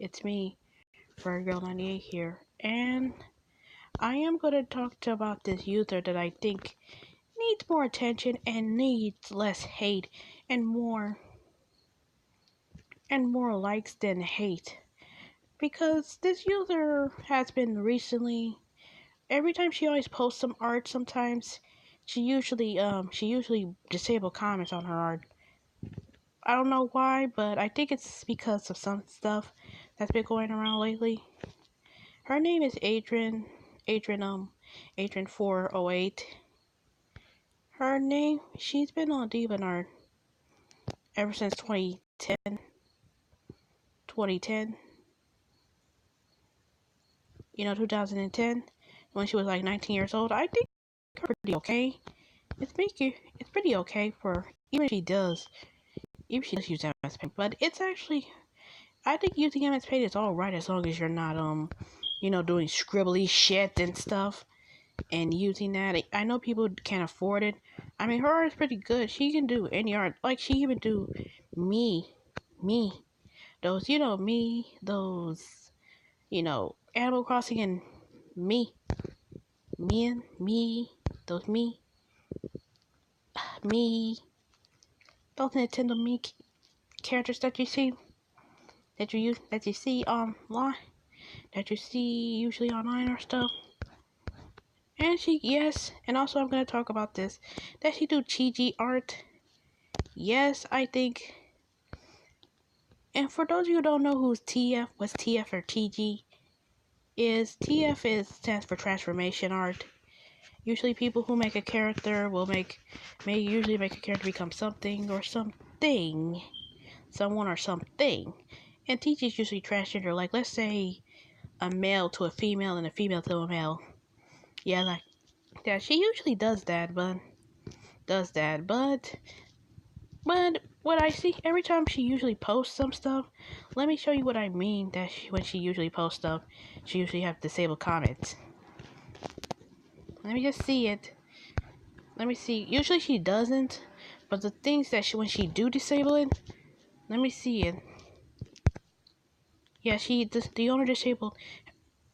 It's me, Arrienne408 here, and I am going to talk about this user that I think needs more attention and needs less hate and more likes than hate. Because this user has been recently, every time she always posts some art, sometimes she usually disable comments on her art. I don't know why, but I think it's because of some stuff that's been going around lately. Her name is Arrienne408. Her name, she's been on DeviantArt ever since 2010. You know, 2010, when she was like 19 years old. I think her pretty okay. It's pretty okay for, even if she does use MS Paint, but it's actually, I think using MS Paint is alright as long as you're not, doing scribbly shit and stuff and using that. I know people can't afford it. I mean, her art is pretty good. She can do any art. Like, she even do me, those, Animal Crossing and me, those me, those Nintendo me characters that you see, that you see online, that you see usually online or stuff. And and also I'm going to talk about this, that she do TG art. Yes, I think. And for those of you who don't know what's TF or TG is, stands for transformation art. Usually people who make a character may usually make a character become something or something. Someone or something. And TG is usually transgender, like let's say a male to a female and a female to a male. Yeah, like that. She usually does that, but what I see every time she usually posts some stuff, let me show you what I mean. When she usually posts stuff, she usually have disabled comments. Let me just see it. Let me see. Usually she doesn't, but the things that when she do disable it, let me see it. Yeah, the owner disabled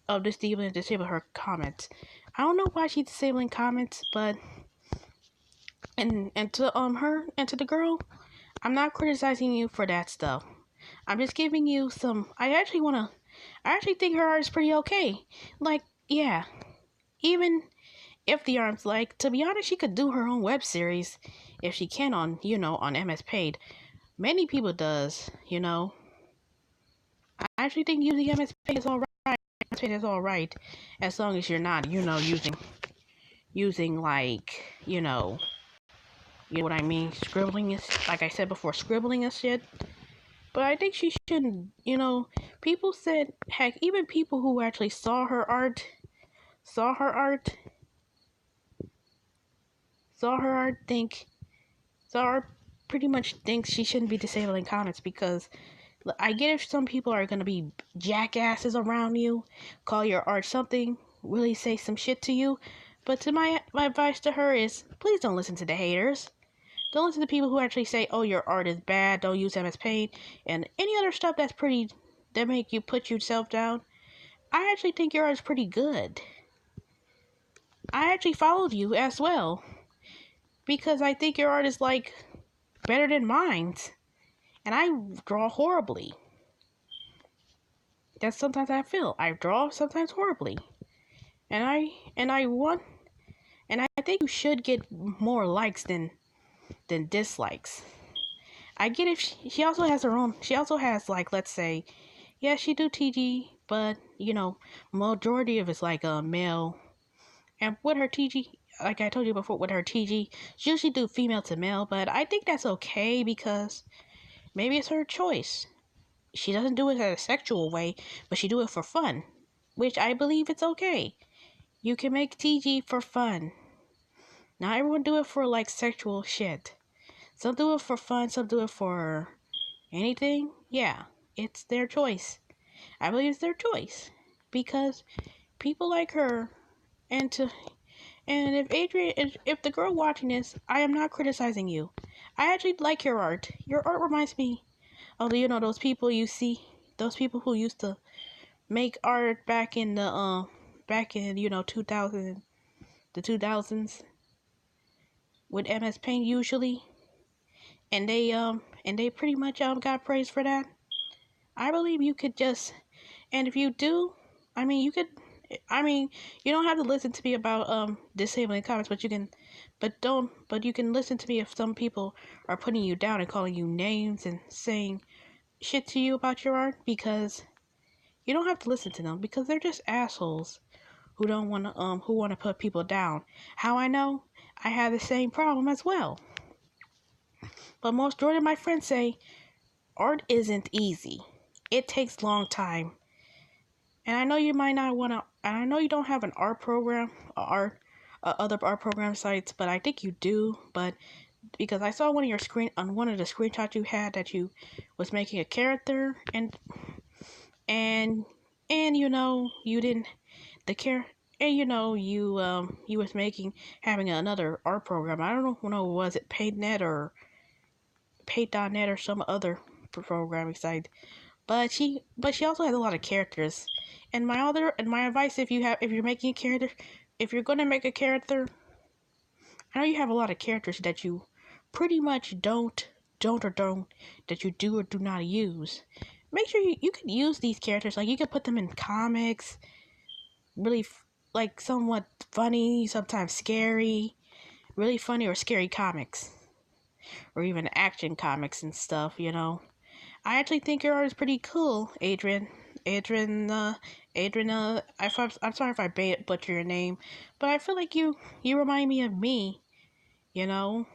of this disable her comments. I don't know why she's disabling comments, but and to her and to the girl, I'm not criticizing you for that stuff. I'm just giving you some. I actually think her art is pretty okay. Like, yeah, even if the art's like, to be honest, she could do her own web series if she can on MS Paint. Many people does, I actually think using MS Paint is alright. MS Paint is alright as long as you're not, using like, you know what I mean, scribbling is, like I said before, scribbling and shit. But I think she shouldn't, people said, heck, even people who actually saw her art, saw her art, pretty much thinks she shouldn't be disabling comments, because I get if some people are going to be jackasses around you, call your art something, really say some shit to you, but my advice to her is, please don't listen to the haters. Don't listen to people who actually say, oh, your art is bad, don't use MS Paint, and any other stuff that make you put yourself down. I actually think your art is pretty good. I actually followed you as well, because I think your art is, like, better than mine, and I draw horribly. That's sometimes I feel. I draw sometimes horribly. And I think you should get more likes than dislikes. I get if she also has her own. She also has, like, let's say, yeah, she do TG, but majority of it's like a male. And with her TG, like I told you before, with her TG, she usually do female to male. But I think that's okay, because maybe it's her choice. She doesn't do it in a sexual way, but she do it for fun, which I believe it's okay. You can make TG for fun. Not everyone do it for, like, sexual shit. Some do it for fun, some do it for anything. Yeah, it's their choice. I believe it's their choice, because people like her, and if the girl watching this, I am not criticizing you. I actually like your art. Your art reminds me of, those people you see. those people who used to make art back in the back in 2000, the 2000s with MS Paint usually, and they pretty much got praised for that. I believe you could just, and if you do, I mean you could, I mean you don't have to listen to me about disabling comments, but you can, but you can listen to me if some people are putting you down and calling you names and saying shit to you about your art, because you don't have to listen to them because they're just assholes who don't want to who want to put people down. How I know? I have the same problem as well. But most majority of my friends say art isn't easy. It takes long time. And I know you might not want to, and I know you don't have an art program, other art program sites, but I think you do. But because I saw one of your on one of the screenshots you had that you was making a character, and you didn't the care and you was making having another art program. I don't know, was it PaintNet or Paint.net or some other programming site, but she also has a lot of characters. And my advice, if you're making a character, if you're going to make a character, I know you have a lot of characters that you pretty much don't that you do or do not use. Make sure you can use these characters, like you can put them in comics, really like somewhat funny, sometimes scary, really funny or scary comics, or even action comics and stuff. I actually think your art is pretty cool, Adrian. Adrian, I'm sorry if I butcher your name, but I feel like you remind me of me, you know,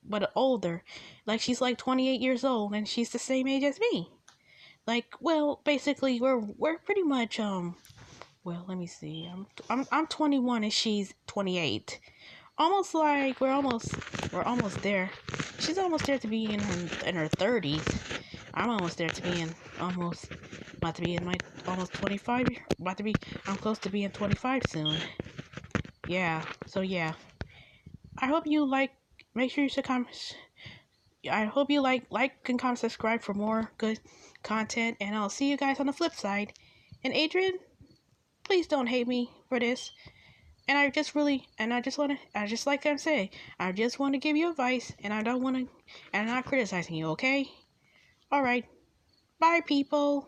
but older. Like she's like 28 years old, and she's the same age as me. Like, well, basically, we're pretty much Well, let me see. I'm 21 and she's 28. Almost like we're almost there. She's almost there to be in her 30s. I'm almost there to be in almost about to be in my almost 25. About to be I'm close to being 25 soon. Yeah. So yeah. I hope you like. Make sure you comment. I hope you like and comment, subscribe for more good content, and I'll see you guys on the flip side. And Adrian, please don't hate me for this. And I just really, and I just like I'm saying, I just want to give you advice, and I don't want to, and I'm not criticizing you, okay? Alright, bye people.